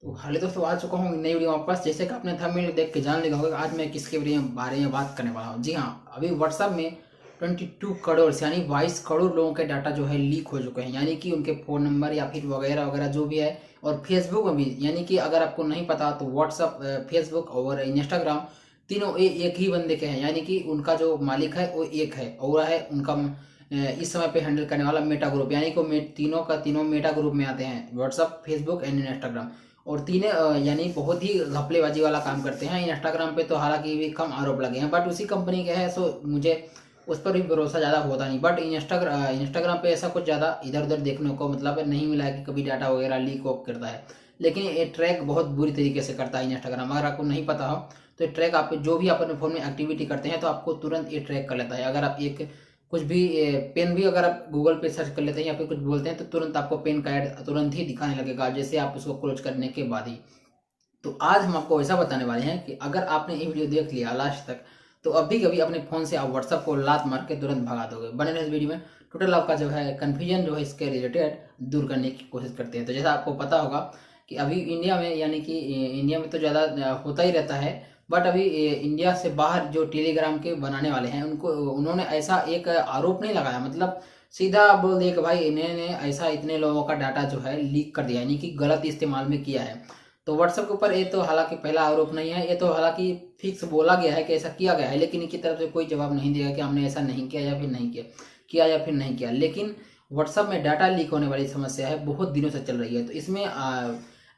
तो हाल दोस्तों आ चुका हूँ नई वीडियो आपके पास। जैसे कि आपने थंबनेल देख के जान लिया होगा आज मैं किसके बारे में बात करने वाला हूँ। जी हाँ, अभी व्हाट्सएप में 22 करोड़ यानी 22 करोड़ लोगों के डाटा जो है लीक हो चुके हैं, यानी कि उनके फ़ोन नंबर या फिर वगैरह वगैरह जो भी है। और फेसबुक में भी, यानी कि अगर आपको नहीं पता तो व्हाट्सएप, फेसबुक और इंस्टाग्राम तीनों एक ही बंदे के हैं, यानी कि उनका जो मालिक है वो एक है और वह है उनका इस समय पे हैंडल करने वाला मेटा ग्रुप, यानी कि तीनों का तीनों मेटा ग्रुप में आते हैं, व्हाट्सअप, फेसबुक एंड इंस्टाग्राम। और तीनों यानी बहुत ही घपलेबाजी वाला काम करते हैं। इंस्टाग्राम पे तो हालांकि भी कम आरोप लगे हैं, बट उसी कंपनी के हैं, सो मुझे उस पर भी भरोसा ज़्यादा होता नहीं। बट इंस्टाग्राम पे ऐसा कुछ ज़्यादा इधर उधर देखने को मतलब नहीं मिला है कि कभी डाटा वगैरह लीक हो करता है। लेकिन ये ट्रैक बहुत बुरी तरीके से करता है इंस्टाग्राम। अगर आपको नहीं पता हो तो ये ट्रैक, आप जो भी आप अपने फ़ोन में एक्टिविटी करते हैं तो आपको तुरंत ये ट्रैक कर लेता है। अगर आप एक कुछ भी पेन भी अगर आप गूगल पे सर्च कर लेते हैं या फिर कुछ बोलते हैं तो तुरंत आपको पेन का ऐड तुरंत ही दिखाने लगेगा, जैसे आप उसको क्लोज करने के बाद ही। तो आज हम आपको ऐसा बताने वाले हैं कि अगर आपने ये वीडियो देख लिया लास्ट तक तो अभी कभी अपने फ़ोन से आप व्हाट्सअप को लात मार के तुरंत भगा दोगे। बने रहे इस वीडियो में, टोटल आपका जो है कन्फ्यूजन जो है इसके रिलेटेड दूर करने की कोशिश करते हैं। तो जैसा आपको पता होगा कि अभी इंडिया में, यानी कि इंडिया में तो ज़्यादा होता ही रहता है, बट अभी इंडिया से बाहर जो टेलीग्राम के बनाने वाले हैं उन्होंने ऐसा एक आरोप नहीं लगाया, मतलब सीधा बोल दिया कि भाई इन्होंने ऐसा इतने लोगों का डाटा जो है लीक कर दिया, यानी कि गलत इस्तेमाल में किया है। तो व्हाट्सएप के ऊपर ये तो हालांकि पहला आरोप नहीं है, ये तो हालांकि फिक्स बोला गया है कि ऐसा किया गया है, लेकिन इनकी तरफ से कोई जवाब नहीं दिया कि हमने ऐसा नहीं किया या फिर नहीं किया, किया या फिर नहीं किया। लेकिन व्हाट्सएप में डाटा लीक होने वाली समस्या है, बहुत दिनों से चल रही है। तो इसमें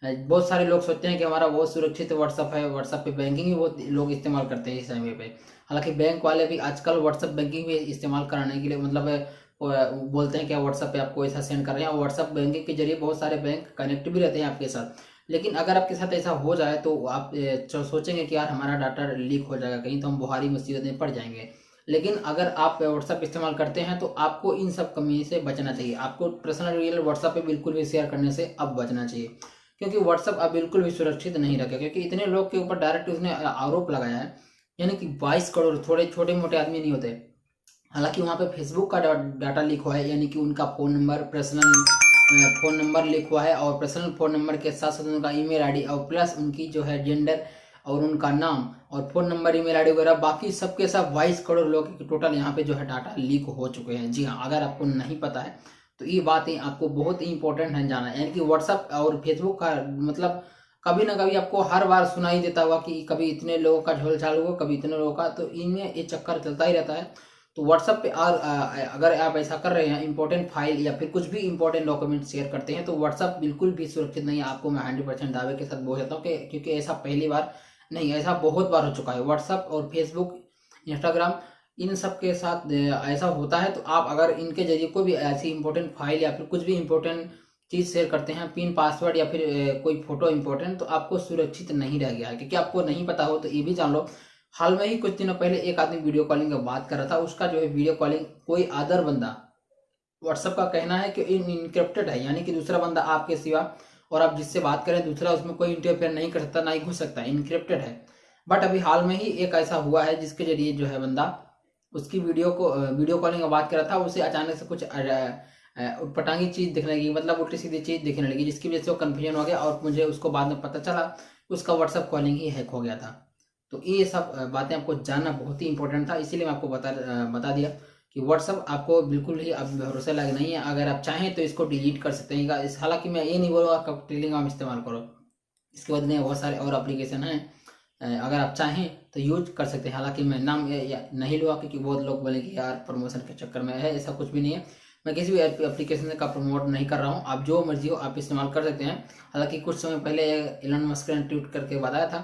बहुत सारे लोग सोचते हैं कि हमारा बहुत सुरक्षित व्हाट्सएप है, व्हाट्सएप पे बैंकिंग भी बहुत लोग इस्तेमाल करते हैं इस समय पे। हालांकि बैंक वाले भी आजकल व्हाट्सएप बैंकिंग भी इस्तेमाल कराने के लिए मतलब बोलते हैं कि व्हाट्सएप पे आपको ऐसा सेंड कर रहे हैं, और व्हाट्सएप बैंकिंग के जरिए बहुत सारे बैंक कनेक्ट भी रहते हैं आपके साथ। लेकिन अगर आपके साथ ऐसा हो जाए तो आप सोचेंगे कि यार हमारा डाटा लीक हो जाएगा कहीं, तो हम भारी मुसीबत में पड़ जाएंगे। लेकिन अगर आप व्हाट्सएप इस्तेमाल करते हैं तो आपको इन सब कमी से बचना चाहिए। आपको पर्सनल डिटेल व्हाट्सएप पे बिल्कुल भी शेयर करने से अब बचना चाहिए, क्योंकि व्हाट्सएप अब बिल्कुल भी सुरक्षित नहीं रखे, क्योंकि इतने लोग के ऊपर डायरेक्ट उसने आरोप लगाया है। यानी कि 22 करोड़ थोड़े छोटे मोटे आदमी नहीं होते। हालांकि वहाँ पे फेसबुक का डाटा लीक हुआ है, यानी कि उनका phone number, personal phone number leak हुआ है, और पर्सनल फ़ोन नंबर के साथ साथ उनका ईमेल आईडी और प्लस उनकी जो है जेंडर और उनका नाम और फ़ोन नंबर, ईमेल आईडी वगैरह बाकी सबके सब 22 करोड़ लोग के टोटल यहाँ पे जो है डाटा लीक हो चुके हैं। जी हाँ, अगर आपको नहीं पता है तो ये बातें आपको बहुत ही इंपॉर्टेंट है जाना, यानी कि व्हाट्सअप और फेसबुक का मतलब कभी ना कभी आपको हर बार सुनाई देता होगा कि कभी इतने लोगों का झोल झाल हुआ, कभी इतने लोगों का, तो इनमें ये चक्कर चलता ही रहता है। तो व्हाट्सएप पे अगर आप ऐसा कर रहे हैं, इंपॉर्टेंट फाइल या फिर कुछ भी इंपॉर्टेंट डॉक्यूमेंट शेयर करते हैं, तो व्हाट्सएप बिल्कुल भी सुरक्षित नहीं है। आपको मैं 100% दावे के साथ बोल सकता हूँ कि क्योंकि ऐसा पहली बार नहीं, ऐसा बहुत बार हो चुका है। व्हाट्सएप और फेसबुक, इंस्टाग्राम, इन सब के साथ ऐसा होता है। तो आप अगर इनके जरिए कोई भी ऐसी इंपॉर्टेंट फाइल या फिर कुछ भी इंपॉर्टेंट चीज़ शेयर करते हैं, पिन पासवर्ड या फिर कोई फोटो इंपॉर्टेंट, तो आपको सुरक्षित नहीं रह गया है। क्योंकि आपको नहीं पता हो तो ये भी जान लो, हाल में ही कुछ दिनों पहले एक आदमी वीडियो कॉलिंग का बात कर रहा था, उसका जो है वीडियो कॉलिंग कोई अदर बंदा, व्हाट्सएप का कहना है कि इनक्रिप्टेड है, यानी कि दूसरा बंदा आपके सिवा और आप जिससे बात करें दूसरा, उसमें कोई इंटरफेयर नहीं कर सकता, ना ही घुस सकता, इनक्रिप्टेड है। बट अभी हाल में ही एक ऐसा हुआ है जिसके जरिए जो है बंदा उसकी वीडियो कॉलिंग का बात कर रहा था, उसे अचानक से कुछ उटपटांगी चीज़ दिखने लगी, मतलब उल्टी सीधी चीज़ दिखने लगी, जिसकी वजह से वो कन्फ्यूजन हो गया और मुझे उसको बाद में पता चला उसका व्हाट्सएप कॉलिंग ही हैक हो गया था। तो ये सब बातें आपको जानना बहुत ही इंपॉर्टेंट था, इसीलिए मैं आपको बता दिया कि व्हाट्सअप आपको बिल्कुल ही अब भरोसे लायक नहीं है। अगर आप चाहें तो इसको डिलीट कर सकते हैं। हालांकि मैं ये नहीं बोलूँगा कि टेलीग्राम इस्तेमाल करो, इसके बदले में बहुत सारे और एप्लीकेशन हैं, अगर आप चाहें तो यूज कर सकते हैं। हालांकि मैं नाम नहीं लूँगा क्योंकि बहुत लोग बोले कि यार प्रमोशन के चक्कर में है, ऐसा कुछ भी नहीं है। मैं किसी भी एप्लीकेशन का प्रमोट नहीं कर रहा हूँ, आप जो मर्जी हो आप इस्तेमाल कर सकते हैं। हालांकि कुछ समय पहले एलन मस्क ने ट्वीट करके बताया था,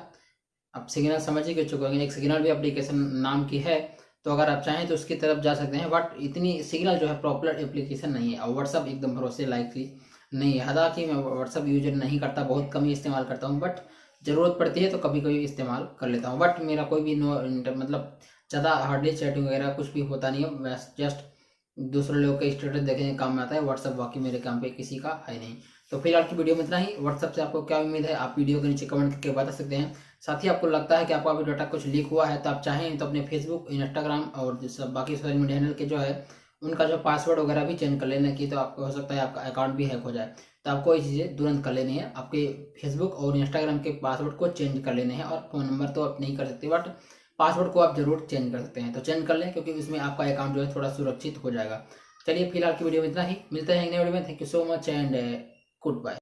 आप सिग्नल समझ ही चुके होंगे, एक सिग्नल भी एप्लीकेशन नाम की है, तो अगर आप चाहें तो उसकी तरफ जा सकते हैं। बट इतनी सिग्नल जो है पॉपुलर एप्लीकेशन नहीं है, और व्हाट्सअप एकदम भरोसे लायक नहीं है। हालांकि मैं व्हाट्सअप यूजर नहीं करता, बहुत कम ही इस्तेमाल करता हूँ, बट ज़रूरत पड़ती है तो कभी कभी इस्तेमाल कर लेता हूँ। बट मेरा कोई भी मतलब ज़्यादा हार्डली चैटिंग वगैरह कुछ भी होता नहीं है, बस जस्ट दूसरे लोगों के स्टेटस देखने के काम में आता है व्हाट्सअप, बाकी मेरे काम पे किसी का है नहीं। तो फिलहाल की वीडियो में इतना ही। व्हाट्सअप से आपको क्या उम्मीद है आप वीडियो के नीचे कमेंट करके बता सकते हैं। साथ ही आपको लगता है कि आपका भी डाटा कुछ लीक हुआ है तो आप चाहें तो अपने फेसबुक, इंस्टाग्राम और सब बाकी सोशल मीडिया हैंडल के जो है उनका जो पासवर्ड वगैरह भी चेंज कर लेना की, तो आपको हो सकता है आपका अकाउंट भी हैक हो जाए। तो आपको ये चीज़ें तुरंत कर लेनी है, आपके फेसबुक और इंस्टाग्राम के पासवर्ड को चेंज कर लेने हैं। और फ़ोन नंबर तो आप नहीं कर सकते, बट पासवर्ड को आप जरूर चेंज कर सकते हैं। तो चेंज कर लें, क्योंकि उसमें आपका अकाउंट जो है थोड़ा सुरक्षित हो जाएगा। चलिए फिलहाल की वीडियो में इतना ही, मिलते हैं एक नई वीडियो में। Thank you so much and good bye.